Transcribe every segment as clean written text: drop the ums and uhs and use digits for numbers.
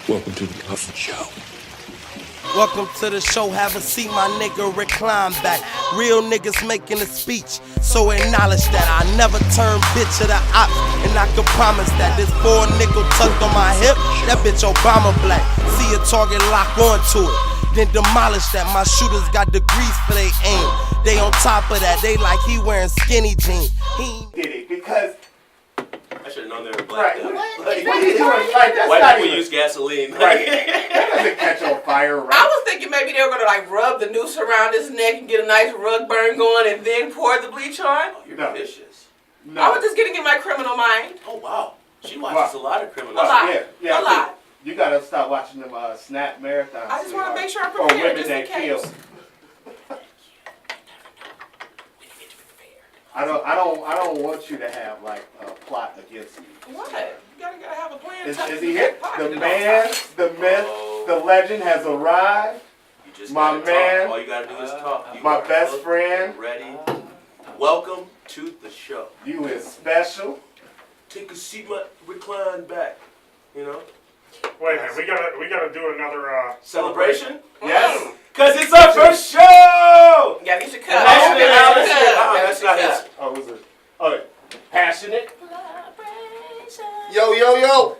Welcome to the Huffin' Show. Welcome to the show, have a seat, my nigga, recline back. Real niggas making a speech, so acknowledge that I never turn bitch to the ops. And I can promise that this 4 nickel tucked on my hip, that bitch Obama black. See a target, lock onto it, then demolish that. My shooters got degrees for they aim. They on top of that, they like he wearing skinny jeans. He did it because I should have known they were black. right. Like, What are you doing? Like, that's white not people even use gasoline. right. That doesn't catch on fire, right? I was thinking maybe they were gonna like rub the noose around his neck and get a nice rug burn going and then pour the bleach on. Oh, you're No. vicious. No. I was just getting in my criminal mind. Oh wow, she watches a lot of criminal. A lot. Yeah, A lot. You gotta stop watching them Snap marathons. I just want to make sure I'm or prepared women just in that kill. case. I don't want you to have like a plot against you. What? You gotta have a plan. Is tucked he in your here? back pocket The at man, all times. the myth, the legend has arrived. You just My gotta man. Talk. All you gotta do is talk. You My are best booked friend. and ready. Welcome to the show. You is special. Take a seat, my recline back. You know, Wait a minute, we gotta do another celebration. Yes. Cause it's our first show. You gotta get your cup. Passionate Get your Alice. cup. That's Get your not cup. it. Oh, was it? Oh, passionate. Yo, yo, yo.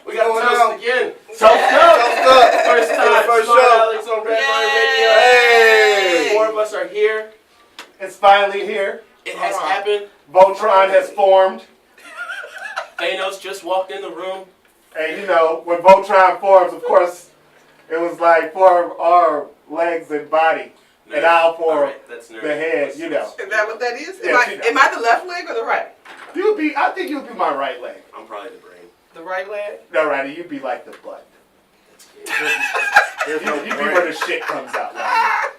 We got Going to on? toast again. Toast up. Toast up. First time. First Smart show. Alex on Redline Radio. Hey. 4 of us are here. It's finally here. It has happened. Voltron has formed. Thanos just walked in the room. And you know, when Voltron forms, of course, it was like for our legs and body. And I'll for Alright, that's nerdy. the head, you know. Is that what that is? Yeah, Am I the left leg or the right? I think you'd be my right leg. I'm probably the brain. The right leg? No, Roddy, you'd be like the butt. You'd be where the shit comes out, Roddy.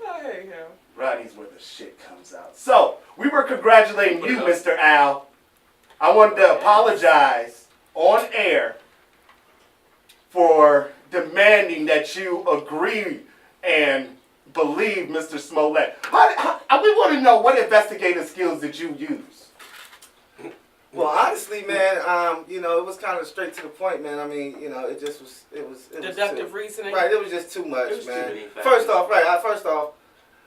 I hate him. Roddy's where the shit comes out. So, we were congratulating you, Mr. Al. I wanted to apologize on air for demanding that you agree and believe Mr. Smollett. We want to know, what investigative skills did you use? Well, honestly, man, you know, it was kind of straight to the point, man. I mean, you know, it was Deductive too, reasoning? right, it was just too much, It was too man. many factors. First off,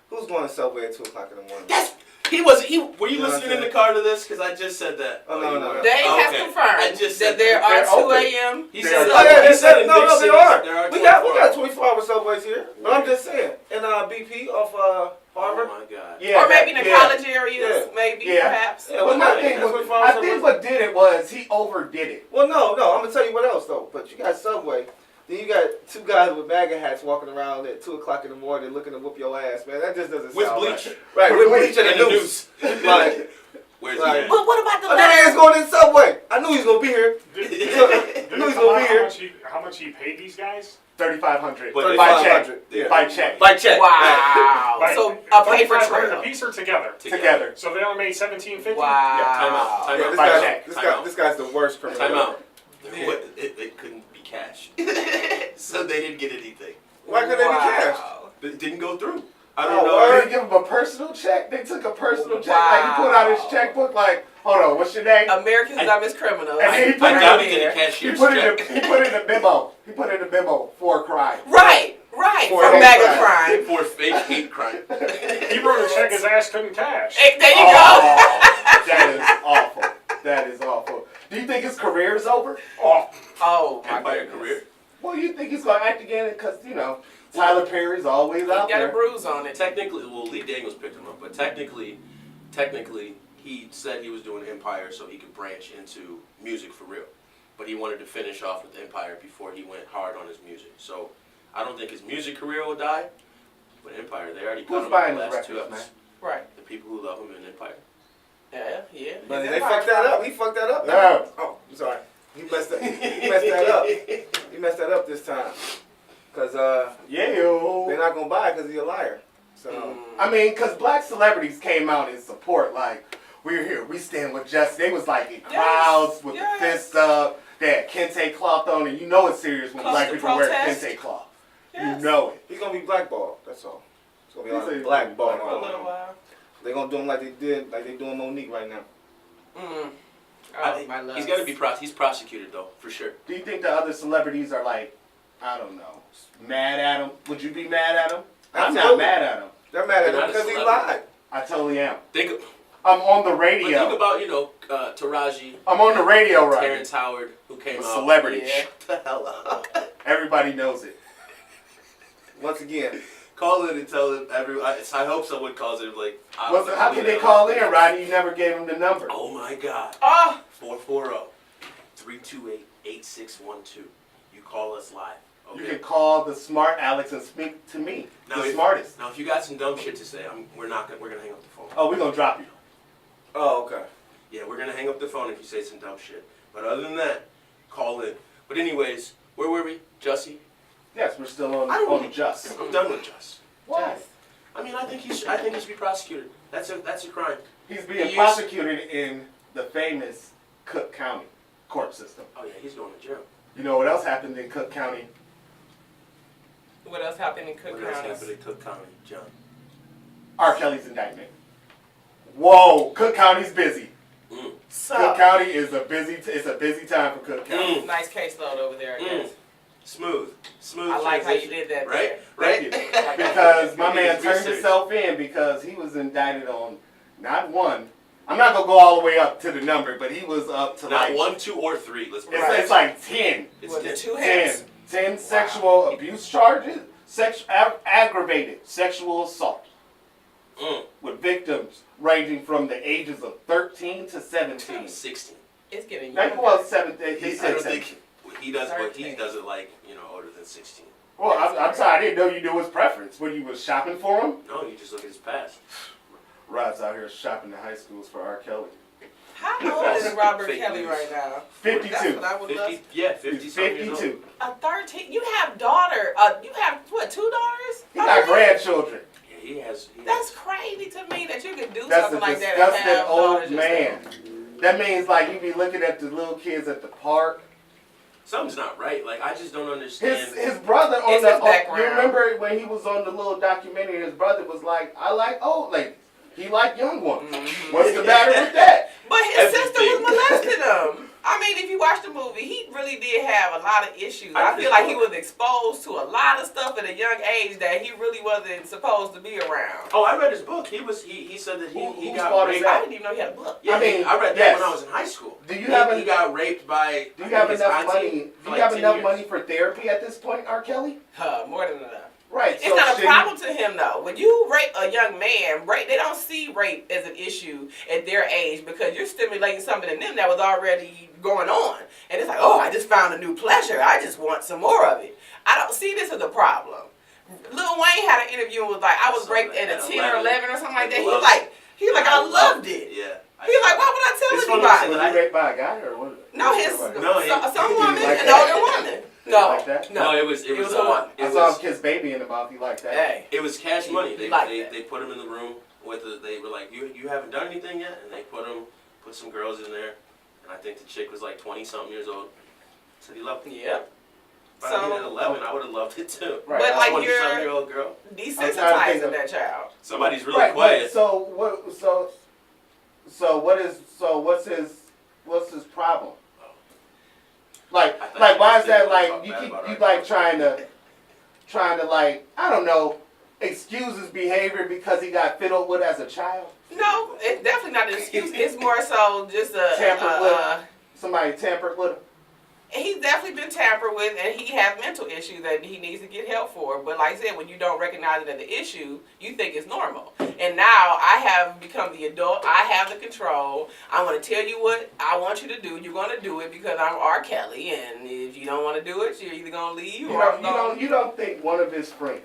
who's going to Subway at 2 o'clock in the morning? Yes! Were you You know listening what in I'm the car to this? Because I just said that. Oh, no, you no, weren't. no. Dave has Okay. confirmed I just that said there they're are 2 open. a.m. He They're said open. that. Yeah, He said in no, big they cities, are. there are We got 24 24-hour Subways here. But I'm just saying. And BP off Harvard. Oh my God. Yeah, Or maybe in the yeah. college areas, Yeah. maybe, Yeah. perhaps. Yeah, Well, well, my thing that's was, what I think what did it was he overdid it. Well, no, I'm gonna tell you what else though. But you got Subway, then you got 2 guys with MAGA hats walking around at 2 o'clock in the morning looking to whoop your ass, man. That just doesn't With sound bleach. right. Right, with bleach and And a a noose. noose. Like, Where's Like- he at? But what about the that letter? man's going in Subway. I knew he was gonna be here. Did I knew he was it gonna come be out here. how much he paid these guys? 3,500 But by check. 3,500. Yeah. By check. By check. Wow. Like, So a paper 3,500 trail. a piece or together? Together. So they only made $17.50? Wow. Yeah, time out. Time Yeah, out. this, By guy, check. this guy's the worst criminal. Time out. Yeah. It couldn't be cash. So they didn't get anything. Why couldn't they be cashed? It didn't go through. I Oh, don't know. word. They didn't give him a personal check. They took a personal check. Like he pulled out his checkbook. Like, hold on, what's your name? Americans dumbest criminals. And then he put I it doubt in he did a there. He cashier's put it check. in. He put it in the memo. He put it in the memo for a crime. Right. For For hate MAGA crime. crime. For fake hate crime. He wrote a check his ass couldn't cash. Hey, there you Oh, that is awful. That is awful. Do you think his career is over? Oh, go. Oh, my Empire goodness. career. Well, you think he's gonna act again? Because you know Tyler Perry's always He out got a there. bruise on it. Technically, well, Lee Daniels picked him up, but technically, he said he was doing Empire so he could branch into music for real. But he wanted to finish off with Empire before he went hard on his music. So I don't think his music career will die, but Empire, they already cut Who's him buying the his last 2 records, man? episodes. Right. The people who love him in Empire. Yeah. But He's they Empire fucked that crime. up. He fucked that up. Yeah. Oh, I'm sorry. He messed that up. He messed that up this time. Cause Yeah, they're yo. not gonna buy it because he's a liar. So I mean, because black celebrities came out in support. Like, we're here. We stand with justice. They was like in crowds with the fists up. They had kente cloth on, and you know it's serious when Close black to people wear protest. kente cloth. Yes. You know it. he's gonna be blackballed. That's all. It's gonna be He's like a blackballed. For a little while. They're gonna do him like they doing Monique right now. He's got to be he's prosecuted though, for sure. Do you think the other celebrities are like, I don't know, mad at him? Would you be mad at him? I'm not Absolutely. mad at him. They're mad at They're him not a because he celebrity. lied. I totally am. Think, I'm on the but radio. think about Taraji, I'm on the radio right Terrence Howard, who came now. out. Celebrity. Yeah. Shut the hell up. Everybody knows it. Once again, Call in and tell him I hope someone calls it like. How can they call in, Rodney? You never gave him the number. Oh my God. Oh, 440-328-8612. You call us live. Okay? You can call the smart Alex and speak to me, Now, the smartest. Now, if you got some dumb shit to say, we're gonna hang up the phone. Oh, we're gonna drop you. oh, okay. Yeah, we're gonna hang up the phone if you say some dumb shit. But other than that, call in. But anyways, where were we, Jussie? Yes, we're still on don't- on Just. I'm done with Just. Why? I mean, I think he should be prosecuted. That's a crime. He's being He prosecuted in the famous Cook County court system. Oh yeah, he's going to jail. You know what else happened in Cook County? what else happened in Cook What else County? happened in Cook County, John? R. Kelly's indictment. Whoa, Cook County's busy. Mm. So, Cook County is it's a busy time for Cook County. nice caseload over there, I guess. Smooth. I like how you transition. did that. Right? Thank Right? you. Because my man turned Research. himself in because he was indicted on not one. I'm not gonna go all the way up to the number, but he was up to Not like 1, 2, or 3. Let's be it's like 10. It's Was it 10. two 10, hands? 10 sexual abuse charges, aggravated sexual assault Mm. with victims ranging from the ages of 13 to 17. 16. It's getting Like, younger. well, 17. He I said don't 17. think he does, but he 13. does it like older than 16. Well, I'm sorry, I didn't know you knew his preference. When you was shopping for him, No, you just look at his past. Rod's out here shopping at high schools for R. Kelly. How old is Robert Fake Kelly news. right now? 52. That's what I would love. 50, yeah, 50 He's something years old. 52. A 13. You have daughter. You have what? 2 daughters? He got grandchildren. Yeah, he has. That's crazy to me that you can do That's something a like that and disgusting have old daughters man. yourself. That means like you be looking at the little kids at the park. Something's not right. Like, I just don't understand. His brother on It's the his background. you remember when he was on the little documentary, his brother was like, I like old ladies. He like young ones. Mhm. What's the matter with that? But his sister Everything. was molesting him. I mean, if you watch the movie, he really did have a lot of issues. I I feel like he just- was exposed to a lot of stuff at a young age that he really wasn't supposed to be around. Oh, I read his book. He said that he Whose got fault is raped. that? I didn't even know he had a book. Yeah, I mean, I read that yes. when I was in high school. Do you he, have he got raped by. Do I you have think his enough auntie money? for Do you like have 10 enough years. money for therapy at this point, R. Kelly? More than enough. Right. It's so not a should problem to him though. When you rape a young man, they don't see rape as an issue at their age because you're stimulating something in them that was already going on. And it's like, oh, I just found a new pleasure. I just want some more of it. I don't see this as a problem. Lil Wayne had an interview and was like, I was raped at a 10 or 11 or something like that. He's like, I loved it. Yeah. He's like, why would I It's tell one of those anybody? Was he raped by a guy or what? No, some woman, like an that? older woman. You No, like that? No, no, it was it was a woman. I It saw was, him kiss baby in the mouth. He liked that. Hey, it was cash money. He liked They that. put him in the room with they were like, you haven't done anything yet, and they put some girls in there, and I think the chick was like 20 something years old. Said he loved it. yep. If I had So, 11, I would have loved it too. Right. But like 20 you're something year old girl. think desensitizing of- that child. Somebody's really Right, quiet. but so what? What's his problem? Like I thought like you why just is that didn't like talk you bad keep about you our like trying to like I don't know excuse his behavior because he got fiddled with as a child? No, it's definitely not an excuse. It's more so just Somebody tampered with him. he's definitely been tampered with, and he has mental issues that he needs to get help for. But like I said, when you don't recognize it as an issue, you think it's normal. And now I have become the adult. I have the control. I'm going to tell you what I want you to do. You're going to do it because I'm R. Kelly, and if you don't want to do it, you're either going to leave or I'm going. You don't think one of his friends,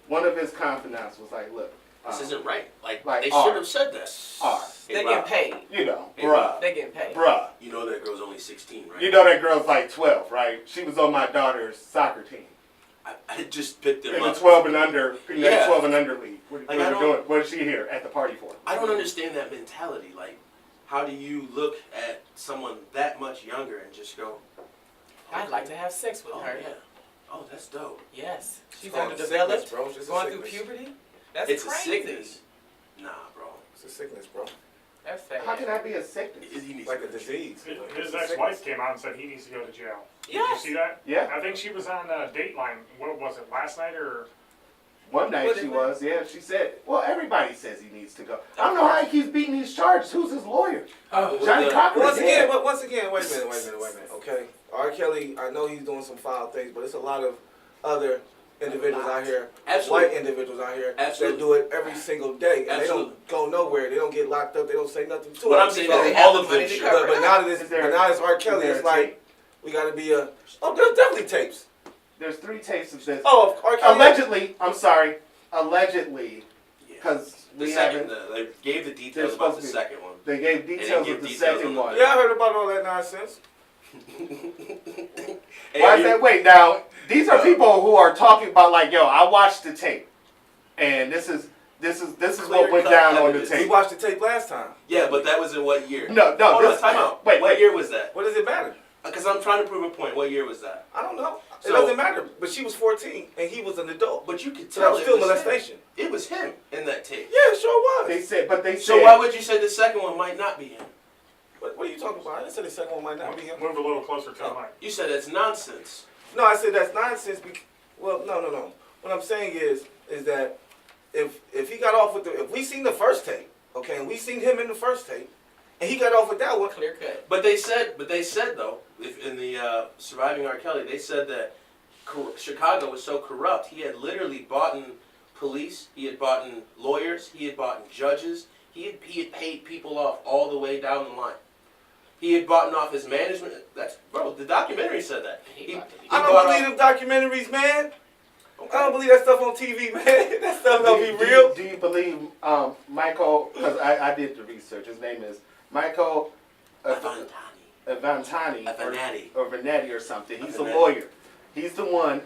one of his confidants was like, look, This isn't right. Like they R. should have said that. R. They Rob, get paid. You know, Hey, bruh, They get paid. bruh. You know that girl's only 16, right? You know that girl's like 12, right? She was on my daughter's soccer team. I just picked them In the up. 12 and under, in the Yeah. 12 and under league. What Like, are I you don't- doing? What is she here at the party for? I don't understand that mentality. Like, how do you look at someone that much younger and just go, I'd like to have sex with oh her. yeah, oh that's dope. Yes. She's called a underdeveloped, sickness, bro. It's just a going through sickness. puberty. That's It's crazy. a sickness. Nah, bro. It's a sickness, bro. That's sad. How can that be a sickness? He needs Like to a go to jail. disease. His ex-wife came out and said he needs to go to jail. Yes. Did you see that? Yeah. I think she was on Dateline. What was it, last night or? One night What she is was, yeah, she said, well, everybody says he needs to go. I don't know how he keeps beating these charges. Who's his lawyer? Johnny Cochran. Once again, wait a minute, okay? R. Kelly, I know he's doing some foul things, but it's a lot of other individuals out here, Absolutely. white individuals out here, Absolutely. that do it every single day, and Absolutely. they don't go nowhere. They don't get locked up. They don't say nothing to But it. I'm saying Because they that have all the of money them to should. cover But now that Is there- it's R. Kelly, is there it's a like tape? we got to be a. Oh, there's definitely tapes. There's 3 tapes of this. Oh, of R. Kelly. Allegedly, I'm sorry, allegedly, Yeah. because The we second, haven't, they gave the details They're about supposed the to be- second one. they gave details give of the details second on the one. Yeah, I heard about all that nonsense. Hey, Why are is you- that? Wait, now, these are people who are talking about like, yo, I watched the tape, and this is what went Clear-cut down on the evidence. We tape. watched the tape last time. Yeah, but that was in what year? No, Hold this, on, time out. Wait, What year was that? What does it matter? Because I'm trying to prove a point. What year was that? I don't know. It So- doesn't matter. But she was 14 and he was an adult. But you could So that tell was it still was molestation. him. It was him in that tape. Yeah, it sure was. They said, but they said. So why would you say the second one might not be him? What are you talking about? I didn't say the second one might not be him. Move a little closer to the mic. You said it's nonsense. No, I said that's nonsense. Well, no. What I'm saying is that if he got off with if we seen the first tape, okay, and we seen him in the first tape, and he got off with that one. Clear cut. But they said though, if in the Surviving R. Kelly, they said that Chicago was so corrupt, he had literally bought police, he had bought lawyers, he had bought judges, he had paid people off all the way down the line. He had bought off his management. The documentary said that. I don't believe them documentaries, man. I don't believe that stuff on TV, man. That stuff don't be real. Do you believe Michael? Because I did the research. His name is Michael Avantani or Vanetti or something. He's a Avanetti. lawyer. He's the one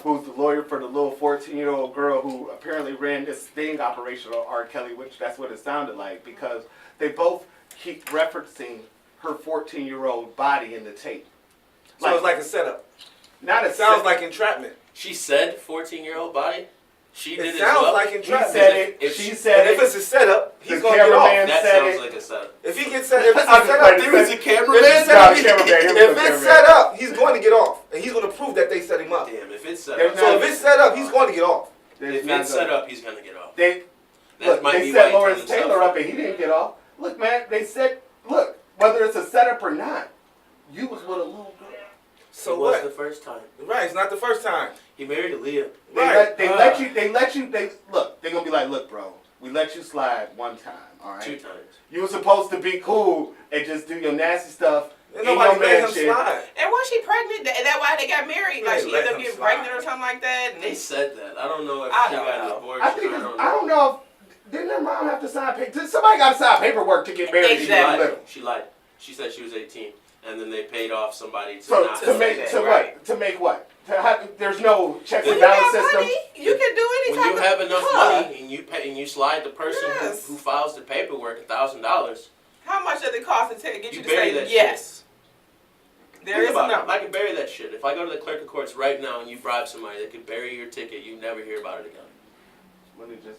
who's the lawyer for the little 14-year-old girl who apparently ran this sting operation on R. Kelly, which that's what it sounded like, because they both keep referencing her 14-year-old body in the tape. So it's like a setup. Not a It sounds set- like entrapment. She said 14-year-old body. She did It as sounds well. like He entrapment. said it. If She she- said And if it. it's a setup, he's The gonna get off. cameraman That said sounds it. like a setup. If he gets set, if it's I was set like, up, there was a if cameraman. it's set No, up, the cameraman, he was if the it's cameraman. set up, he's going to get off, and he's going to prove that they set him up. Damn, if it's set There's up. So if it's set up, he's going to get off. There's If not it's gonna- set up, he's gonna get off. They That might they be set why he Lawrence turned himself Taylor in. up and he didn't get off. Look, man, they said, look, whether it's a setup or not, you was with a little girl. So it was what? the first time. Right, it's not the first time. He married Aaliyah. Right. They let you, look, they're gonna be like, look, bro, we let you slide one time, all right? 2 times. You were supposed to be cool and just do your nasty stuff And in nobody your let him mansion. slide. And was she pregnant? That why they got married? Like she Let ended up him getting slide. pregnant or something like that. And They said that. I don't know if I she don't got an know. abortion. I think I don't I don't know if, didn't their mom have to sign paper? Somebody got to sign paperwork to get married. She when you were Exactly. little. lied. She lied. She said she was 18, and then they paid off somebody to So not to say make that. to right. what? To make what? To have, there's no checks when and you balance got system. money, you can do any When type you of have enough huh. money and you pay and you slide the person Yes. who files the paperwork $1,000, How much does it cost to get you You to bury say that yes? There think is a about it. number. I can bury that shit. If I go to the clerk of courts right now and you bribe somebody, they could bury your ticket. You never hear about it again. Let me just.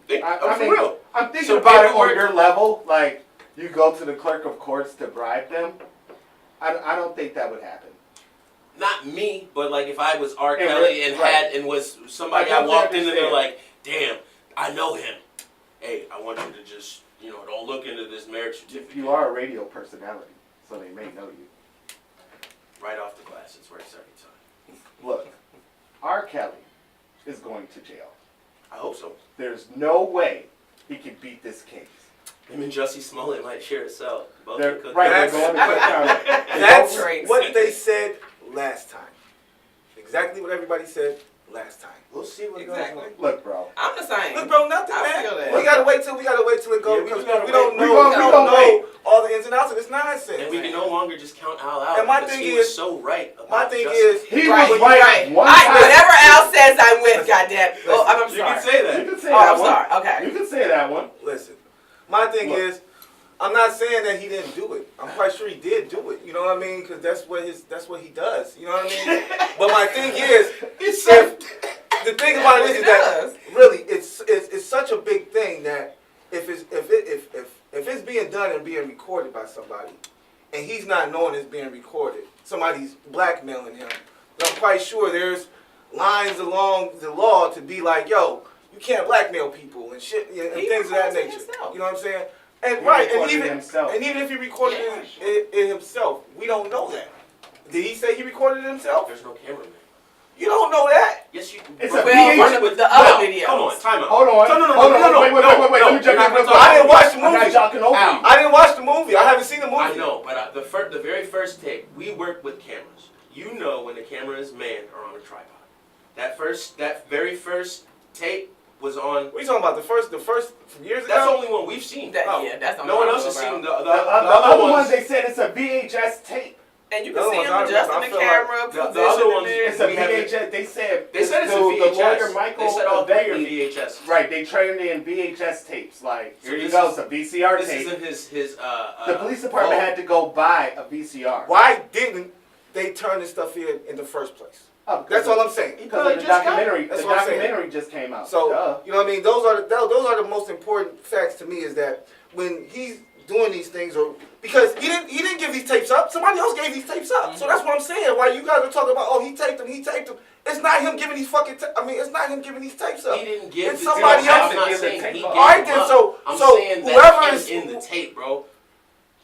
Think, I for mean, real. I'm thinking So about it on paperwork- your level. Like you go to the clerk of courts to bribe them. I don't think that would happen. Not me, but like if I was R. Yeah, Kelly and right. had and was somebody I I walked totally into there understand. like, damn, I know him. Hey, I want you to just, don't look into this marriage certificate. You are a radio personality, so they may know you. Right off the glass, it's works every time. Look, R. Kelly is going to jail. I hope so. There's no way he can beat this case. Him and Jussie Smollett might share a cell. Both They're, could- right, they're That's- going to Cook County. That's Crazy. what they said last time. Exactly what everybody said last time. We'll see what Exactly. goes on. Look, bro. I'm the same. Look, bro, nothing, I man. feel that. We gotta wait till it goes Yeah, we because gotta we don't wait. know. We gonna wait. all the ins and outs of this nonsense. And we can no longer just count Al out. And my because thing he is- was so right about My thing Jussie. is, He Right, was you're right one time. Whatever Al says, I'm with. Goddamn. Oh, I'm You sorry. can say You that. can say Oh, that I'm one. sorry. Okay. You can say that one. listen. My thing Look. is, I'm not saying that he didn't do it. I'm quite sure he did do it. You know what I mean? Because that's what he does. You know what I mean? But my thing is, the thing about it is that really it's such a big thing that if if it's being done and being recorded by somebody, and he's not knowing it's being recorded, somebody's blackmailing him. I'm quite sure there's lines along the law to be like, yo, you can't blackmail people and shit and things of that nature. Himself. You know what I'm saying? And He right, recorded himself. and even if he recorded it himself, we don't know that. Did he say he recorded it himself? There's no cameraman. You don't know that. Yes, you. It's bro, a Well, with the other videos. Come on, time out. Hold on. No, Wait. Let me jump in real quick. I didn't watch the movie. I'm not talking over you. I didn't watch the movie. I haven't seen the movie. I know, but the very first tape, we work with cameras. You know when the camera is manned or on a tripod. That very first tape was on. What are you talking about? The first years ago? That's the only one we've seen. That's the No one only else has about. seen the The other ones, they said it's a VHS tape. And you The can other see ones him I adjusting remember, the I feel camera, the other positioning ones, it. It's a We have it. VHS. They said They said it's a the VHS. lawyer Michael They said all three are Bailey- VHS. Right, they traded in VHS tapes. Like, So here you this go, is- it's a VCR This tape. isn't his. The police department had to go buy a VCR. Why didn't they turn this stuff in the first place? Oh, That's all I'm saying. Because of the just got- documentary. That's The what I'm saying. documentary just came out. So Duh. you know what I mean? Those are the most important facts to me, is that when he's doing these things, or because he didn't give these tapes up, somebody else gave these tapes up. So that's what I'm saying. Why you guys are talking about, oh, he taped them. It's not him giving these it's not him giving these tapes up. He didn't give. It's the somebody tape. else I'm not to give the saying tape he up. gave All right, them then, up. so- I'm so saying whoever that is- in the tape, bro.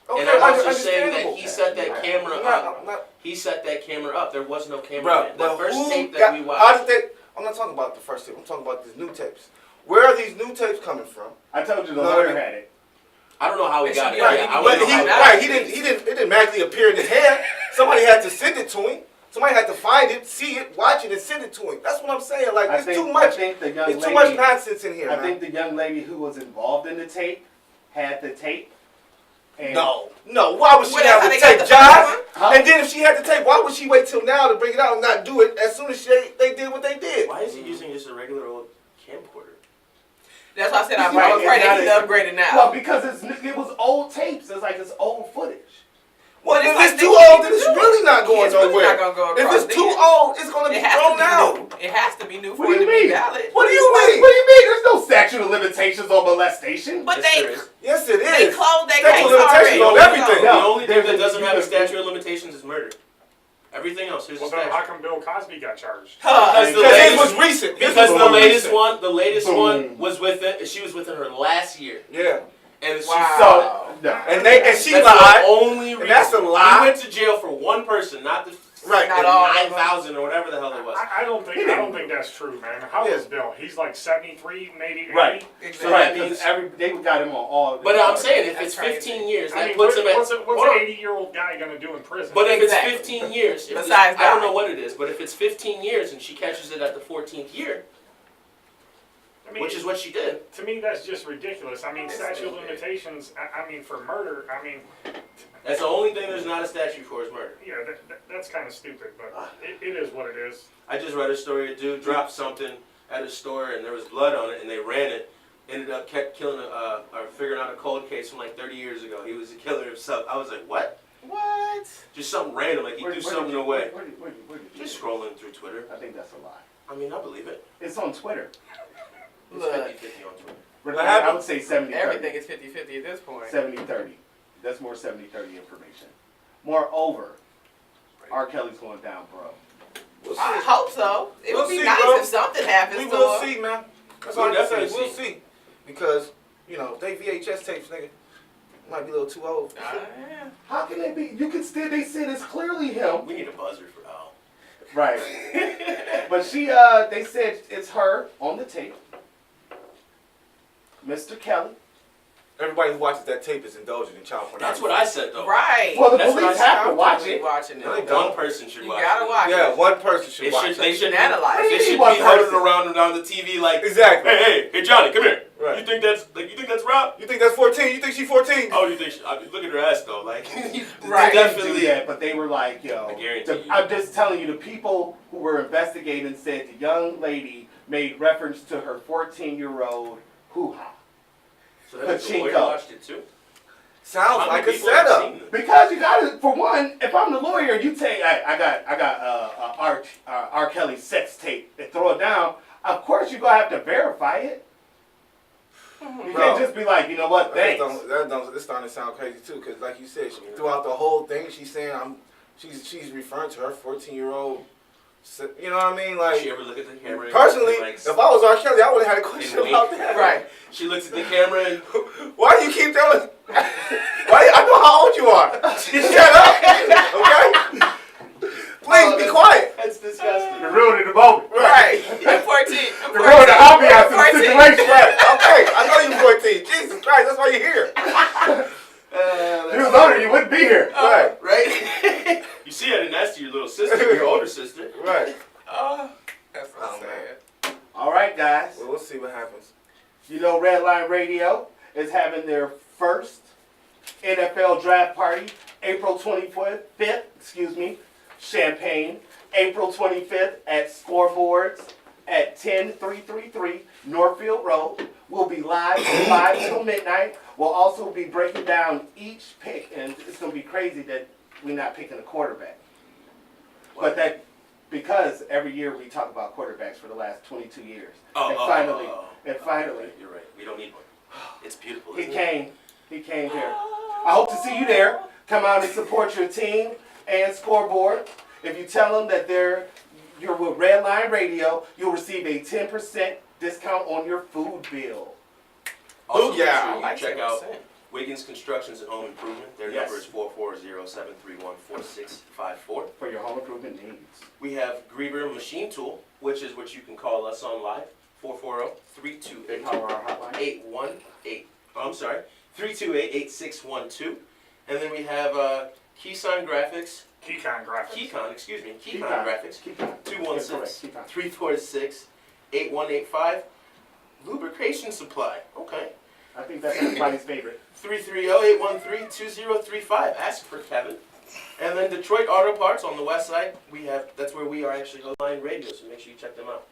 Okay, And I'm also saying that understandable. he set that camera I'm up. not- He set that camera up. There was no camera. Bro, The but first who tape that got, we how watched. did they? I'm not talking about the first tape. I'm talking about these new tapes. Where are these new tapes coming from? I told you the No, lawyer no. had it. I don't know how he It got should it. be Yeah, on I DVD. wouldn't But know he, how right, it didn't magically appear in his hand. Somebody had to send it to him. Somebody had to find it, see it, watch it, and send it to him. That's what I'm saying. Like, I it's think, too much. I think the young It's lady, too much nonsense in here, I man. think the young lady who was involved in the tape had the tape. And No. Why would she Well, have that's the how they tape, got the Josh? first Huh? And then if she had the tape, why would she wait till now to bring it out and not do it as soon as they did what they did? Why is he using just a regular old camcorder? That's why I said I'm Right, afraid it's that he's not upgraded now. Well, because it was old tapes. It's like it's old footage. Well, But if it's it's like too they old, keep then it's doing really it. not going It's really nowhere. not gonna go If across it's too then. old, it's going to be It has thrown to be out. new. It has to be new for What do it you to be mean? valid. What do you mean? What do you mean? There's no statute of limitations on molestation. But Yes, they there is. Yes, it they is. closed that Statute case of limitations already. on everything. The No, only thing there's that a- doesn't have a you- statute of limitations is murder. Everything else, here's a Well, then how statute. come Bill Cosby got charged? Because the Because his latest- was recent. His Because was the more latest recent. one Boom. was she was within her last year, Yeah. and she Wow. So, no. And she that's lied. the only reason. And that's a lie. He went to jail for one person, not the Right. Not all of them. 9,000 or whatever the hell it was. I don't think that's true, man. How old Yeah. is Bill? He's like 73, maybe 80. Right. Exactly. Right, because they got him on all. But I'm saying if That's it's crazy. 15 years, I that mean, puts him at. what's hold an on. 80-year-old guy gonna do in prison? But if Exactly. it's 15 years, if Besides I don't that. know what it is, but if it's 15 years and she catches it at the 14th year, I mean, which is what she did. to me, that's just ridiculous. I mean, That's statute of stupid. limitations. I mean, for murder. I mean, That's the only thing there's not a statute for is murder. yeah, that's kind of stupid, but it is what it is. I just read a story. A dude dropped something at a store and there was blood on it, and they ran it. Ended up killing or figuring out a cold case from like 30 years ago. He was a killer himself. I was like, what? What? Just something random, like he Where threw did something you- away. where did you Just get it? scrolling through Twitter. I think that's a lie. I mean, I believe it. It's on Twitter. It's Look. 50-50 on Twitter. I would say 70-30. Everything is 50-50 at this point. 70-30. That's more 70-30 information. Moreover, R. Kelly's going down, bro. We'll I see. hope so. It We'll would be see, nice bro. if something happens We to will him. see, man. That's We'll all I can say. definitely We'll see. Because, you know, they VHS tapes, nigga, might be a little too old. Yeah. How can they be? You can still. They said it's clearly him. We need a buzzer for Al. Right. But they said it's her on the tape. Mr. Kelly. Everybody who watches that tape is indulging in child pornography. That's what I said, though. Right. Well, the That's what police I have to I'm watch totally it. Watching No, they it. don't. One person should You watch gotta it. watch Yeah, it. one person should watch They it. should Analyze. They should One be hunting person. around and on the TV like, Exactly. hey, Johnny, come here. Right. You think that's Rob? You think that's 14? You think she's 14? Oh, you think I mean, look at her ass though, like Right. They didn't definitely. do that, but they were like, yo. I guarantee you. I'm just telling you, the people who were investigating said the young lady made reference to her 14-year-old hoo-ha. So that the Pachinko. lawyer watched it too. Sounds How like many a people have setup. seen this? Because you gotta, for one, if I'm the lawyer, you take, I got R. Kelly sex tape and throw it down. Of course, you're gonna have to verify it. You Bro. can't just be like, you know what, thanks. It's starting to sound crazy too, because like you said, throughout the whole thing, she's saying she's referring to her 14-year-old. You know what I mean? Like, she ever look at the camera? personally, and, like, if I was R. Kelly, I would have had a question about that. Right. She looks at the camera and Why do you keep telling? I know how old you are. Shut up. Okay. Please be quiet. that's disgusting. You're ruining the moment. Right. I'm 14. I'm 14. You're ruining the ambiance of the 14. situation. Right. Okay. I know you're 14. Jesus Christ, that's why you're here. If you was older, you wouldn't be here. Right. Right? You see, I didn't ask your little sister, your older sister. Right. Oh, that's so Oh, sad. All right, guys. Well, we'll see what happens. You know, Redline Radio is having their first NFL draft party, April 25th, Champaign, April 25th at Scoreboards at 10333 Northfield Road. We'll be live from 5 till midnight. We'll also be breaking down each pick, and it's going to be crazy that we're not picking a quarterback. But that, because every year we talk about quarterbacks for the last 22 years. And finally, You're right. We don't need one. It's beautiful. he Isn't it? came. He came here. I hope to see you there. Come out and support your team and Scoreboard. If you tell them that you're with Redline Radio, you'll receive a 10% discount on your food bill. Also, Oh, yeah. make sure you check out Wiggins Constructions and Home Improvement. Their Yes. number is 440-731-4654. For your home improvement needs. We have Grieber Machine Tool, which is what you can call us on live. 440-328-8118. Power our hotline. I'm sorry, 328-8612. And then we have Keysign Graphics. Keycon graphics. Keycon Graphics. Keycon. 216-346-8185. Lubrication Supply. Okay. I think that's everybody's favorite. 330-813-2035. Ask for Kevin. And then Detroit Auto Parts on the west side. That's where we are actually online radio, so make sure you check them out.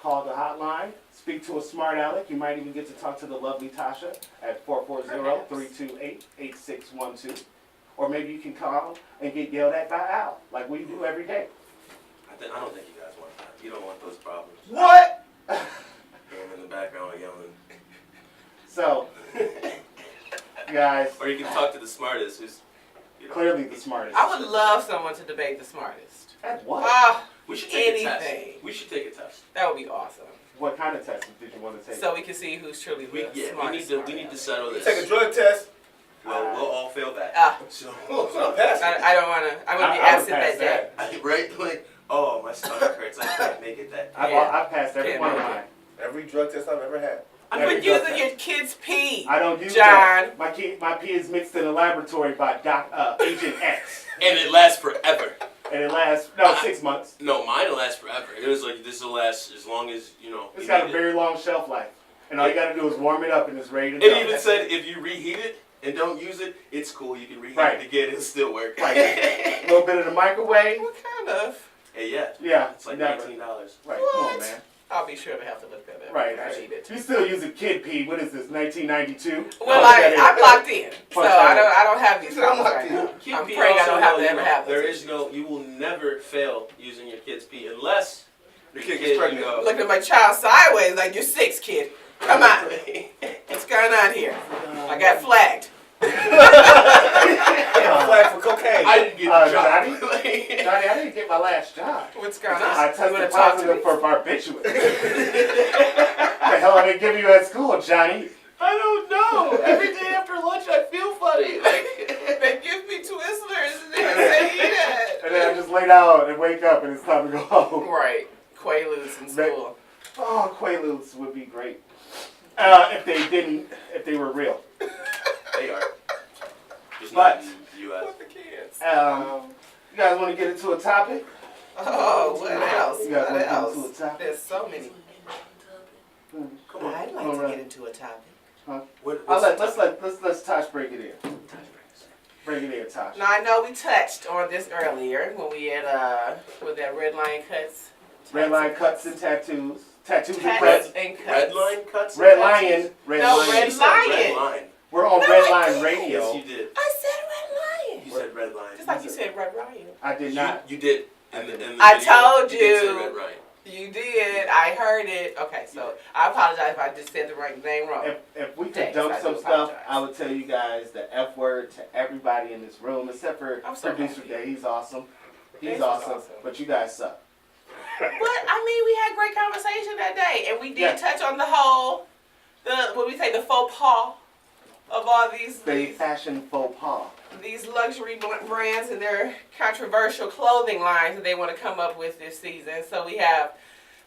Call the hotline. Speak to a smart aleck. You might even get to talk to the lovely Tasha at 440-328-8612. Or maybe you can call and get yelled at by Al, like we do every day. I don't think you guys want that. You don't want those problems. What? Him in the background yelling. So, guys, Or you can talk to the smartest, who's clearly the smartest. I would love someone to debate the smartest. At what? Ah, We should take a test. anything. We should take a test. That would be awesome. What kind of test did you want to take? So we can see who's truly the We smartest. need to settle this. Take a drug test. Well, we'll all fail that. So, Oh, not pass. I don't want to. I'm going to be I would absent pass that day. right? Like, oh, my stomach hurts. I can't make it that. I've passed every Yeah. one of mine. Every drug test I've ever had. But using your kid's pee. I don't use John. that. My pee is mixed in a laboratory by Agent X. And it lasts forever. And it lasts, 6 months. No, mine will last forever. It was like, this will last as long as, It's you got a need very long shelf life. And all you got to do is warm it up and it's ready to it. go. It even said if you reheat it and don't use it, it's cool. You can reheat Right. it again. It'll still work. Right. A little bit of the microwave. What kind of? Hey, yeah. Yeah. It's like never. $19. Right, come on, What? man. I'll be sure to have to look that up. Right. I need it. You still using kid pee. What is this, 1992? Well, I'm locked in, so I don't have these problems right now. I'm praying I don't have to ever have There this. is you will never fail using your kid's pee unless Your kid gets pregnant. Looking at my child sideways like you're 6, kid. Come on. What's going on here? I got flagged. Flag for cocaine. I didn't get the job. Johnny, I didn't get my last job. What's going on? I You wanna tested talk to positive me? for barbiturates. The hell are they giving you at school, Johnny? I don't know. Every day after lunch, I feel funny. They give me Twizzlers and they say that. And then I just lay down and wake up and it's time to go home. Right. Quaaludes in school. Oh, Quaaludes would be great. If they were real. They are. Just But- not in the U.S. With the kids. You guys want to get into a topic? Oh, what else? You guys What want to get else? into a topic? There's so many. Come on. I'd like All to right. get into a topic. Let's Tosh break it in. Break it in, Tosh. Now I know we touched on this earlier when we had with that Redline cuts. Red line cuts and tattoos. Tattoos and Tats cuts. and cuts. Red line cuts? Red Lion. Red No, Lion. Red You said Lion. Red line. We're on No, Red I Line didn't. Radio. Yes, you did. I said Red Lion. You said red line. Just like you said Red Lion. I did not. You did. In the I video, told did say you. red line. You did. I heard it. Okay, so I apologize if I just said the right name wrong. If we could Thanks, dump I do some stuff, apologize. I would tell you guys the F word to everybody in this room, except for I'm so producer happy. Day. He's awesome. He's He's awesome, awesome. but you guys suck. But I mean, we had great conversation that day, and we did Yeah. touch on the whole, what we say, the faux pas of all The fashion faux pas. these luxury brands and their controversial clothing lines that they want to come up with this season. So we have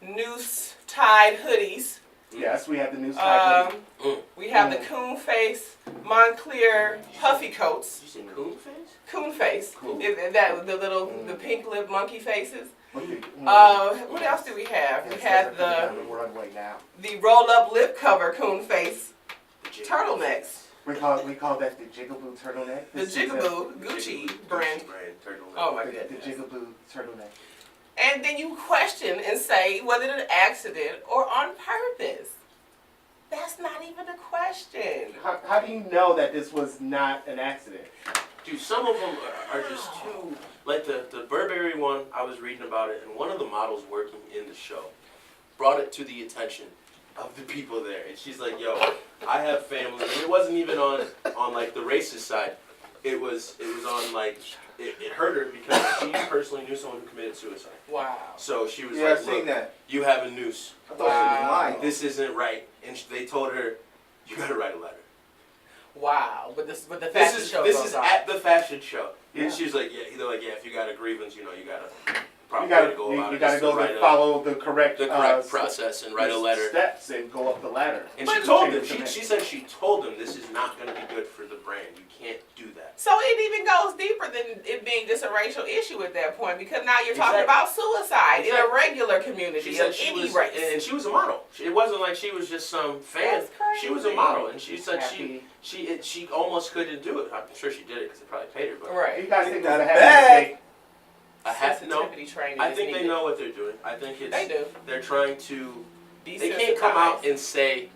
noose tied hoodies. Yes, we have the new style. We have the coon face Montclair puffy coats. You say coon face? Coon face. Cool. That the little the pink lip monkey faces. Mm. What else do we have? We had the runway now. roll up lip cover coon face turtlenecks. We call that the Jigaboo turtleneck. The this season. Jigaboo Gucci brand. turtleneck. Oh my The goodness. Jigaboo turtleneck. And then you question and say, was it an accident or on purpose? That's not even a question. How do you know that this was not an accident? Dude, some of them are just too, like the Burberry one, I was reading about it, and one of the models working in the show brought it to the attention of the people there. And she's like, yo, I have family. And it wasn't even on like the racist side. It was on like, it hurt her because she personally knew someone who committed suicide. Wow. So she was Yeah, like, I've seen look, that. you have a noose. I thought she was lying. This isn't right. And they told her, you gotta write a letter. Wow. But the fashion show This goes is on. at the fashion show. Yeah. And she's like, yeah, they're like, yeah, if you got a grievance, you gotta You probably gotta go about you it. gotta Just go write to a- follow the correct process and write a letter. steps and go up the ladder. And she told them, she said she told them this is not going to be good for the brand. You can't do that. So it even goes deeper than it being just a racial issue at that point, because now you're talking Exactly. about suicide in a Exactly. regular community She of said she any was, race. and she was a model. It wasn't like she was just some fan. That's crazy. She was a model, and she said Happy. she almost couldn't do it. I'm sure she did it because it probably paid her. But You Right. guys think that's a That's happy bad. mistake? I have no. Sensitivity training. I is think they needed. know what they're doing. I think it's They do. they're trying to. They can't come out and say,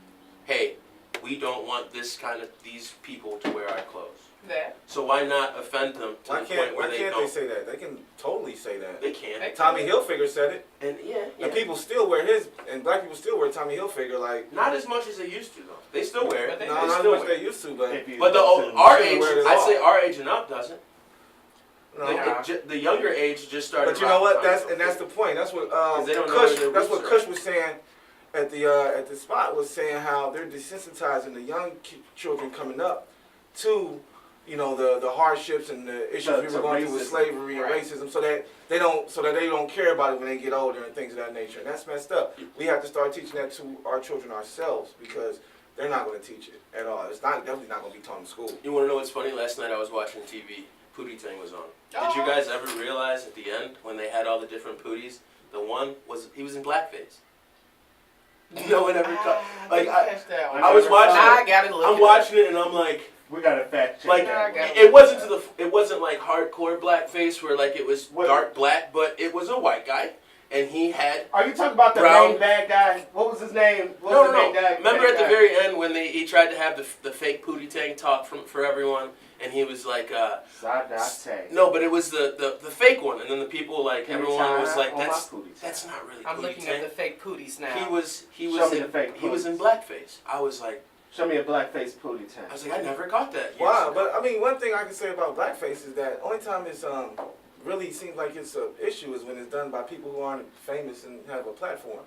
"Hey, we don't want these people to wear our clothes." That. So why not offend them to Why the can't point where they don't? say that? They can totally say that. They can. Tommy Hilfiger said it, And yeah. and people still wear his, and black people still wear Tommy Hilfiger. Like, Not as much as they used to though. They still wear it. But they no, do. not as still much wear they used to, but If you But listen- our shouldn't age, wear it at I'd all. say our age and up doesn't. no. Nah. The younger age just started. But you know what? rocking That's the point. That's what they don't know Kush. where their That's what roots Kush are. was saying at the spot, was saying how they're desensitizing the young children coming up to, you know, the hardships and the issues we were going through with racism. slavery and Right. racism, so that they don't care about it when they get older and things of that nature. And that's messed up. We have to start teaching that to our children ourselves, because they're not going to teach it at all. It's definitely not going to be taught in school. You want to know what's funny? Last night I was watching TV. Pootie Tang was on. Did you guys ever realize at the end when they had all the different Pooties, the one he was in blackface? No one ever caught. Like catch that one. I was watching. I gotta look. I'm watching it and I'm like. We got to fact check Like that. got it wasn't like hardcore blackface where like it was What? dark black, but it was a white guy and he had Are you talking about the Brown- main bad guy? What was his name? What no was the main guy? Remember bad at the guy? very end when he tried to have the fake Pootie Tang talk for everyone and he was like Sadate. no, but it was the fake one and then the people like everyone was like On my that's Pootie that's Tang. not really I'm Pootie looking Tang. at the fake pooties now. He was Show me in, the fake he was in Pooties. blackface. I was like Show me a blackface Pootie Tang. I was like I never caught that. years Wow, ago. but I mean, one thing I can say about blackface is that only time it's really seems like it's an issue is when it's done by people who aren't famous and have a platform.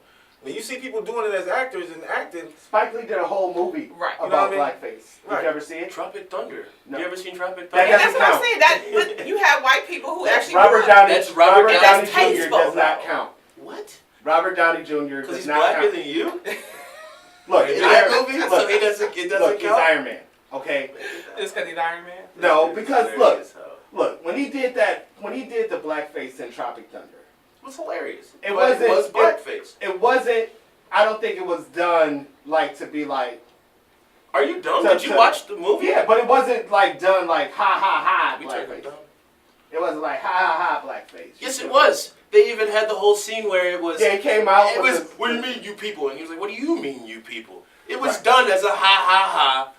When you see people doing it as actors and acting, Spike Lee did a whole movie Right. You know about what I mean? blackface. Right. Did you ever see it? Tropic Thunder. No. You ever seen Tropic That Thunder? And that's doesn't what I'm count. saying. That you have white people who That's actually Robert do it. Downey. That's Robert Downey Downey Jr. tasteful, does not though. count. What? Robert Downey Jr. Because does he's not blacker count. than you? Look, In it's that Iron- movie? look, So it doesn't look, he's count? Iron Man. Okay. Just because he's Iron Man. No, because look, Hilarious, though. look. When he did the blackface in Tropic Thunder, It was hilarious. It But wasn't- It was blackface. it wasn't. I don't think it was done like to be like. Are you dumb? So- Did you so- watch the movie? Yeah, but it wasn't like done like ha ha ha We turned him blackface. down. It wasn't like ha ha ha blackface. Yes, it was. They even had the whole scene where it was. Yeah, it came out. It with was. the- What do you mean, you people? And he was like, "What do you mean, you people?" It was Right. done as a ha ha ha.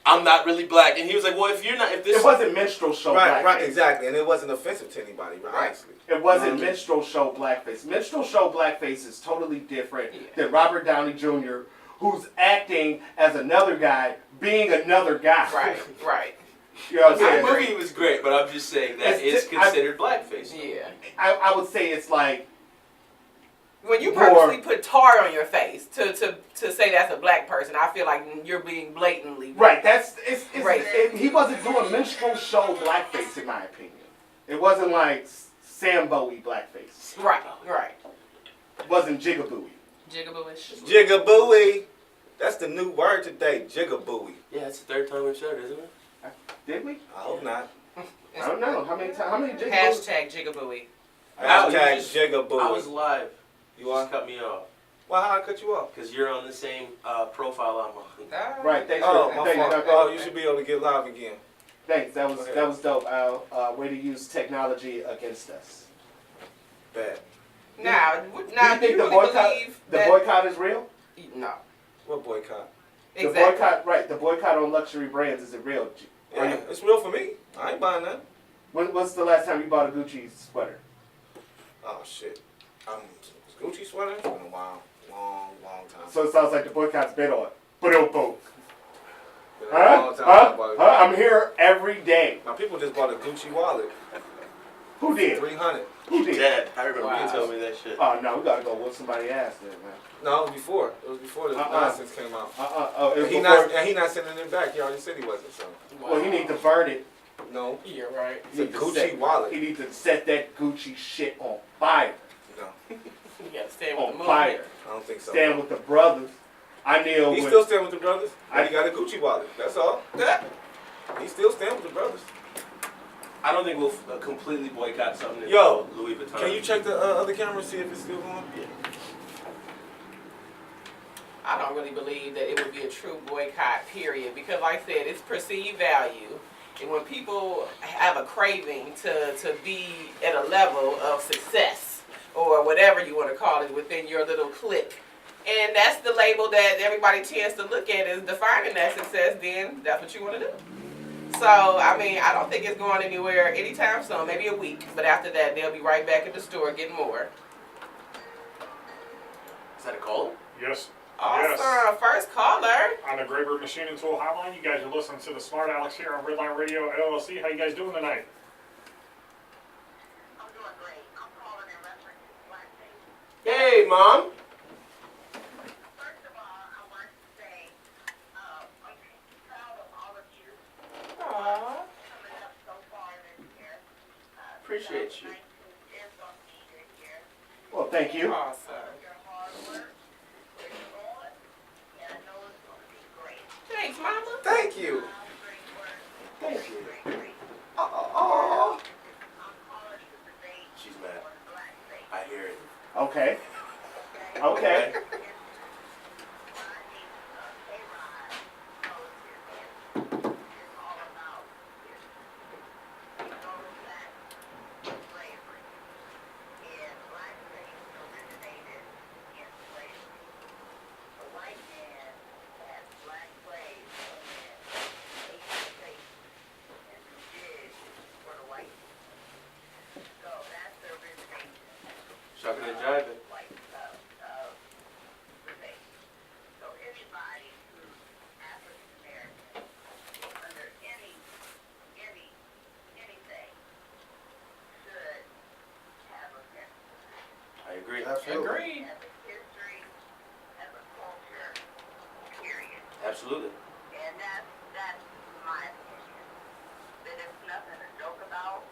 I'm not really black. And he was like, well, if this... It wasn't minstrel show Right, blackface. right, exactly, and it wasn't offensive to anybody, right? Honestly. It wasn't minstrel show blackface. Minstrel show blackface is totally different than Robert Downey Jr., who's acting as another guy, being another guy. Right. You know what I'm The saying? movie was great, but I'm just saying that it's considered blackface. Yeah. I would say it's like... When you purposely put tar on your face to say that's a black person, I feel like you're being blatantly Right, racist. he wasn't doing minstrel show blackface, in my opinion. It wasn't like Sam Bowie blackface. Right. It wasn't Jigabooey. Jigabooish. Jigabooey. That's the new word today, jigabooey. Yeah, it's the third time we've said it, isn't it? Did we? I hope not. I don't know. How many Jigabooey? Hashtag Jigabooey. Hashtag I jigabooey. was live. You You are? just cut me off. Well, how I cut you off? Because you're on the same profile I'm on. Right, thanks Oh, for my thanks, fault. Oh, you should be able to get live again. Thanks, that was Okay. dope, Al. Way to use technology against us. Bad. Now, Do you do think you the really boycott believe that? boycott is real? No. What boycott? The Exactly. boycott, right? The boycott on luxury brands, is it real? Are Yeah, you, it's real for me. I ain't buying that. what's the last time you bought a Gucci sweater? Oh, shit. Gucci sweater? It's been a while. Long time. So it sounds like the boycott's been on. Boom. Been a long time I bought it. I'm here every day. My people just bought a Gucci wallet. Who did? 300. Who did? Dad, I remember Wow. you telling me that shit. Oh no, we gotta go whoop somebody's ass then, man. No, it was before. It was before this nonsense came out. Oh, it was And before. he not sending it back. He already said he wasn't. So Well, he need to burn it. no. You're right. It's a Need to Gucci set- wallet. He need to set that Gucci shit on fire. No, You gotta stand with On the movement. fire. I don't think so. Stand with the brothers. I kneel He's with. still staying with the brothers. He got a Gucci wallet. That's all. He's still staying with the brothers. I don't think we'll completely boycott something Yo, until Louis Vuitton. Can you check the other camera and see if it's still going? Yeah. I don't really believe that it would be a true boycott, period, because like I said, it's perceived value. And when people have a craving to be at a level of success, or whatever you want to call it, within your little clique, and that's the label that everybody tends to look at as defining that success, then that's what you want to do. So, I mean, I don't think it's going anywhere anytime soon, maybe a week, but after that, they'll be right back in the store getting more. Is that a call? Yes. Awesome, Yes. first caller. On the Graber Machine and Tool Hotline, you guys are listening to the Smartalecs here on Redline Radio LLC. How you guys doing tonight? I'm doing great. I'm calling in reference to blackface. Hey, Mom. First of all, I want to say I'm proud of all of you Aww. coming up so far this year. Appreciate you. 2019 is going to be your year. Well, thank you. Awesome. Your hard work, where you're going, and I know it's going to be great. Thanks, Mama. Thank you. Great work. Thank you. Great. Oh. I'm calling to debate She's mad. on blackface. I hear it. Okay. Okay. Shucking and jiving. So anybody who's African American under anything should have a sense I agree. Absolutely. Agreed. as a history, as a culture, period. Absolutely. And that's my opinion. That it's nothing to joke about,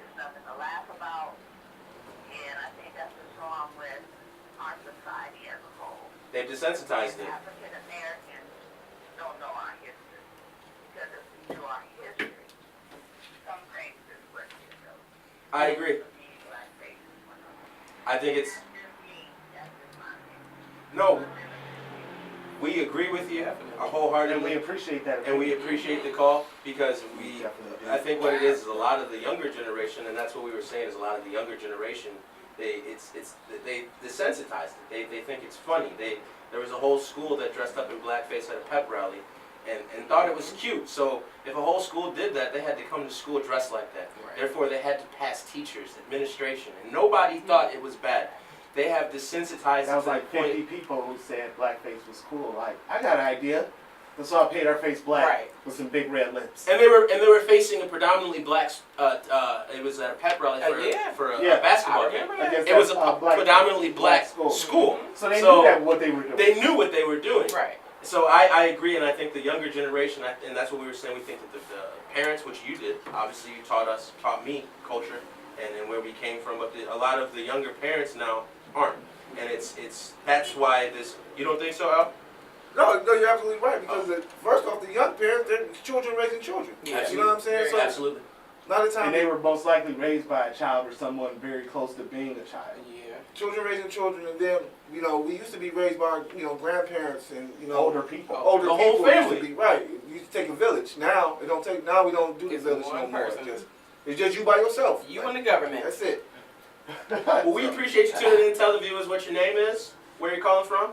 it's nothing to laugh about, and I think that's what's wrong with our society as a whole. They've desensitized it. African Americans don't know our history. Because if we knew our history, some things just wouldn't be so. I agree. Blackface is one of them. I think it's... That's just me. That's just my opinion. No, we agree with you And we wholeheartedly. appreciate that. And we appreciate the call because we, Definitely do. I think what it is a lot of the younger generation, and that's what we were saying is a lot of the younger generation, they desensitized it. They think it's funny. There was a whole school that dressed up in blackface at a pep rally, and thought it was cute. So if a whole school did that, they had to come to school dressed like that. Right. Therefore, they had to pass teachers, administration, and nobody thought it was bad. They have desensitized. That was to the like 50 point. people who said blackface was cool. Like, I got an idea. Let's all paint our face black Right. with some big red lips. And they were facing a predominantly black. It was at a pep rally for a basketball I game. remember that. Against It was that, a black predominantly black school. school. So they knew that what they were doing. They knew what they were doing. Right. So I agree, and I think the younger generation, and that's what we were saying, we think that the parents, which you did, obviously you taught me culture, and where we came from, but a lot of the younger parents now aren't. And that's why this, you don't think so, Al? No, you're absolutely right. Because first off, the young parents, they're children raising children. Yeah. You know what I'm saying? So Absolutely. a lot of times, And they were most likely raised by a child or someone very close to being a child. Yeah. children raising children, and then we used to be raised by grandparents and Older people. Older The whole people family. used to be right. It used to take a village. Now it don't take. Now we don't do the It's village one no more. person. It's just you by yourself. You Like, and the government. That's it. Well, we appreciate you tuning in. Tell the viewers what your name is, where you're calling from.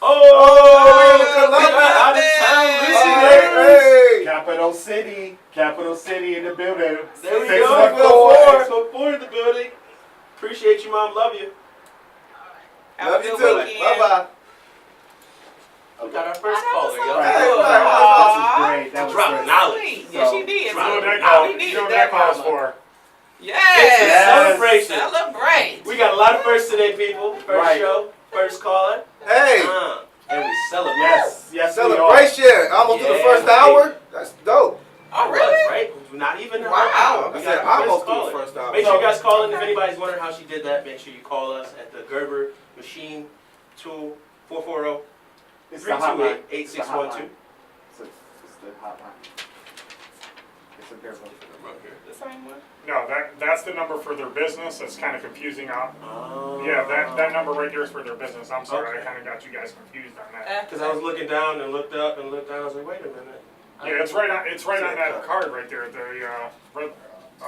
Oh, we got out of town Hey, listeners. hey. Capital City in the building. There we 614. go. 614 in the building. Appreciate you, Mom. Love you. Have a Love you good too. weekend. Bye bye. We got our first caller, yo. Right. Hey, That was great. That was Drop great. knowledge. Sweet. Yes, she did. You know what that Wow. call, We you needed know what that, that calls mama. for. Yes. Celebration. Celebrate. We got a lot of firsts today, people. First Right. show, first caller. Hey, And we celebrate. Yes, we are. celebration. Almost to the Yeah, first we hour. That's dope. Oh, It really? was, right? Not even an Wow. hour. I We said got the almost first to the caller. first hour. Make sure you guys call in if anybody's wondering how she did that. Make sure you call us at the Gerber Machine Tool 440 It's the hotline. 328-8612. It's the hotline. It's a Gerber. The same one? No, that's the number for their business. That's kind of confusing. Oh. Yeah, that number right there is for their business. I'm sorry, Okay. I kind of got you guys confused on that. Because I was looking down and looked up and looked down. I was like, wait a minute. Yeah, it's right on that card right there, the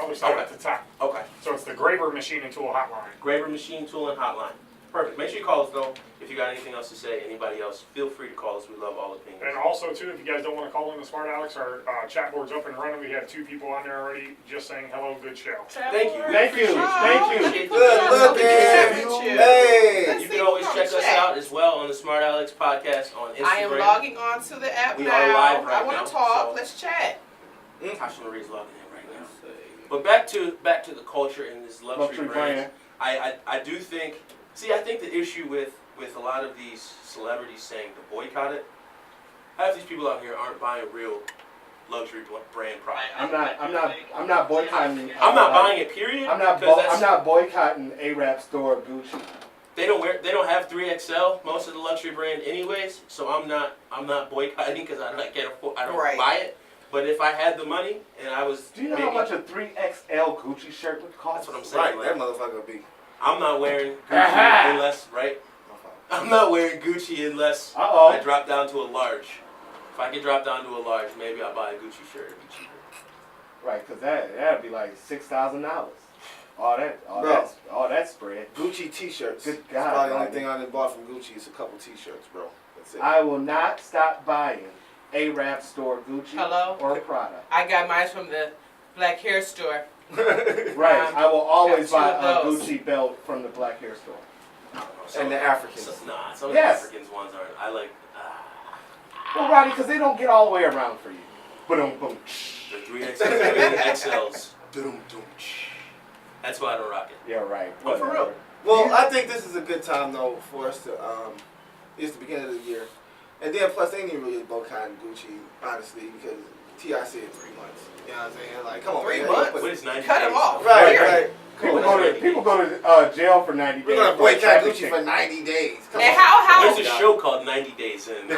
other side Okay. at the top. Okay. So it's the Graber Machine and Tool Hotline. Graber Machine Tool and Hotline. Perfect. Make sure you call us though. If you got anything else to say, anybody else, feel free to call us. We love all opinions. And also too, if you guys don't want to call in the Smart Alex, our chat board's up and running. We have 2 people on there already just saying hello, good show. Thank you. Thank you. Thank you. Good looking. Hey. You can always check us out as well on the Smart Alex Podcast on Instagram. I am logging on to the app We now. are live right I want now, to talk. so- Let's chat. Tasha Marie's logging in right now. But back to the culture in this luxury brand. I do think. See, I think the issue with a lot of these celebrities saying to boycott it, half these people out here aren't buying real luxury brand product. I'm not boycotting. I'm not buying it. Period. I'm not 'cause that's- I'm not boycotting Arab store Gucci. They don't have 3XL, most of the luxury brand anyways, so I'm not boycotting because I can't afford, I don't Right. buy it. But if I had the money and I was Do you know how much a 3XL Gucci shirt would cost? That's what I'm saying. Right, that Like, motherfucker be. I'm not wearing Gucci Aha. unless, right? I'm not wearing Gucci unless Uh-oh. I drop down to a large. If I could drop down to a large, maybe I'll buy a Gucci shirt. It'd be cheaper. Right, because that'd be like $6,000. All Bro. that spread. Gucci t-shirts. Good That's God, probably the only man. thing I done bought from Gucci is a couple t-shirts, bro. That's it. I will not stop buying Arab store Gucci Hello? or Prada. I got mine from the black hair store. Right, I will always buy got a two of those. Gucci belt from the black hair store. I don't know. Some And the of- Africans. Some of Yes. the Africans ones aren't. I like Well, Roddy, because they don't get all the way around for you. Boom, boom. the 3XL, the XLs. Doom, doom. That's why I don't rock it. Yeah, right. But for whatever. real. Well, I think this is a good time though for us to. It's the beginning of the year, and then plus they ain't even really boycotting Gucci, honestly, because T.I. said 3 months. You know what I'm saying? Like, come on, 3 man. months? What is 90 Cut days? him off. Right, Period. right. People go to jail for 90 days. We're gonna for boycott traffic Gucci ticket. for 90 days. Come And on. how? There's a show called 90 Days In. Oh,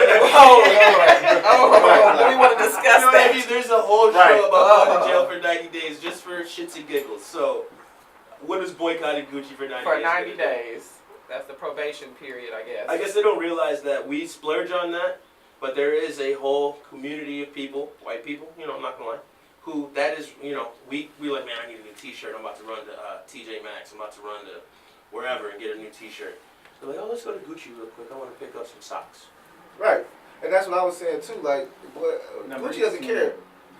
Lord. Oh, we want to discuss You know what I that. mean? There's a whole show Right. about going to jail for 90 days just for shits and giggles. So, what is boycotting Gucci for 90 For days? 90 days. That's the probation period, I guess. I guess they don't realize that we splurge on that, but there is a whole community of people, white people, I'm not gonna lie, who that is, we like, man, I need a new t-shirt. I'm about to run to TJ Maxx. I'm about to run to wherever and get a new t-shirt. They're like, oh, let's go to Gucci real quick. I want to pick up some socks. Right. And that's what I was saying too. Like, boy, Number Gucci doesn't 18. care.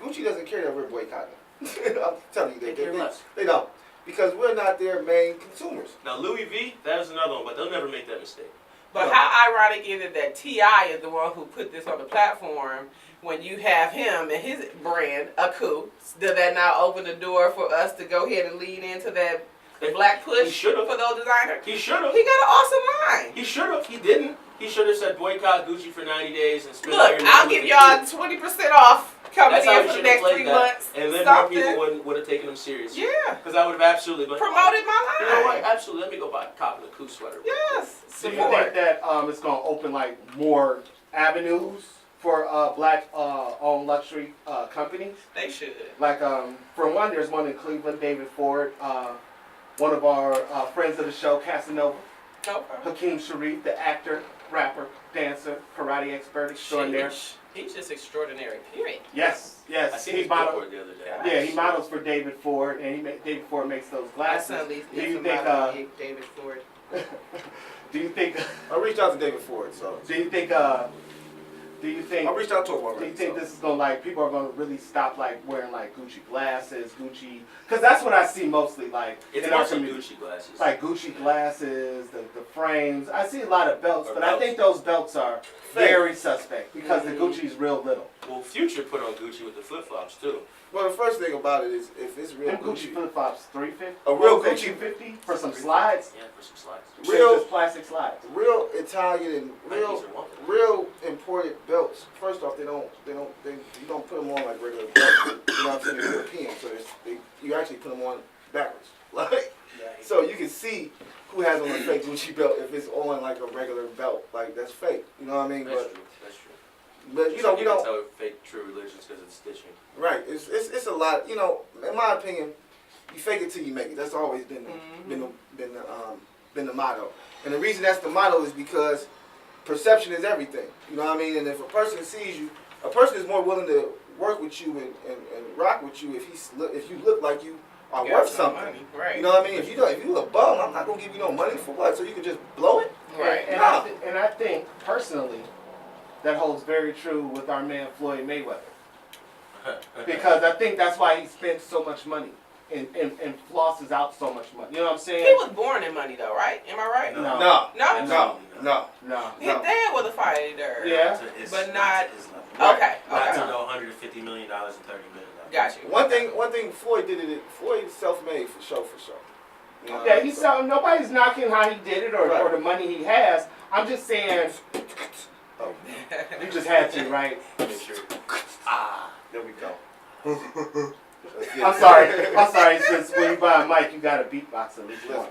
Gucci doesn't care that we're boycotting. I'm telling you, They care less. they don't, because we're not their main consumers. Now Louis V, that is another one, but they'll never make that mistake. But how ironic is it that T.I. is the one who put this on the platform when you have him and his brand, Aku? Does that now open the door for us to go ahead and lean into that black He push should've. for those designers? He should have. He got an awesome line. He should have. He didn't. He should have said boycott Gucci for 90 days and spend all Look, your money I'll with give the y'all kids. 20% off coming That's how in he for the should have next played 3 that. months. And then Something. more people would have taken him serious. Yeah. Because I would have absolutely been Promoted my You know what? line. Absolutely. Let me go buy a cop and a coup sweater. Yes. Do you Support. think that it's going to open like more avenues for black owned luxury companies? They should. Like for one, there's one in Cleveland, David Ford, one of our friends of the show, Casanova, Okay. Hakeem Sharif, the actor, rapper, dancer, karate expert extraordinaire. He's just extraordinary, period. Yes, I yes. seen He his models. billboard the other day. Yeah, he models for David Ford, and David Ford makes those My glasses. son Lee Do you is think? about David Ford. Do you think? I reached out to David Ford, so Do you think? Do you think? I reached out to him Do already. you think so. this is gonna like people are gonna really stop like wearing like Gucci glasses, Gucci? Because that's what I see mostly like It's in our mostly community. Gucci glasses. Like Gucci glasses, the frames. I see a lot of belts, Or but I belts. think those belts are very suspect because the Gucci's real little. Well, Future put on Gucci with the flip flops too. Well, the first thing about it is if it's real Them Gucci Gucci, flip flops, $350. A real What was Gucci- it, $250 for some slides. Yeah, for some slides. Real- Just plastic slides. real Italian and real Nikes are one. real imported belts. First off, you don't put them on like regular belts. You know what I'm saying? They're European, so you actually put them on backwards. Like, so you can see who has on a fake Gucci belt if it's on like a regular belt. Like that's fake. You know what I mean? That's true. That's true. But you Just know like we can don't. tell fake true religions because it's stitching. Right. It's a lot. You know, in my opinion, you fake it till you make it. That's always been the motto. And the reason that's the motto is because perception is everything. You know what I mean? And if a person sees you, a person is more willing to work with you and rock with you if you look like you are Got worth some something. money, right. You know what I mean? If you a bum, I'm not gonna give you no money for what? So you can just blow it? Right. And I think personally that holds very true with our man Floyd Mayweather. Because I think that's why he spends so much money and flosses out so much money. You know what I'm saying? He was born in money though, right? Am I right? No. No. No? No. No. His dad was a fighter. Yeah. But not. to his level. Okay. Not to Okay. go $150 million and $30 million. Got you. One thing Floyd did it. Floyd is self-made for sure. You know, Yeah, he's selling. Nobody's knocking how he did it or the money he has. I'm just saying. Oh, you just had to, right? Make sure. There we go. I'm sorry. Since when you buy a mic, you got a beatbox at least once.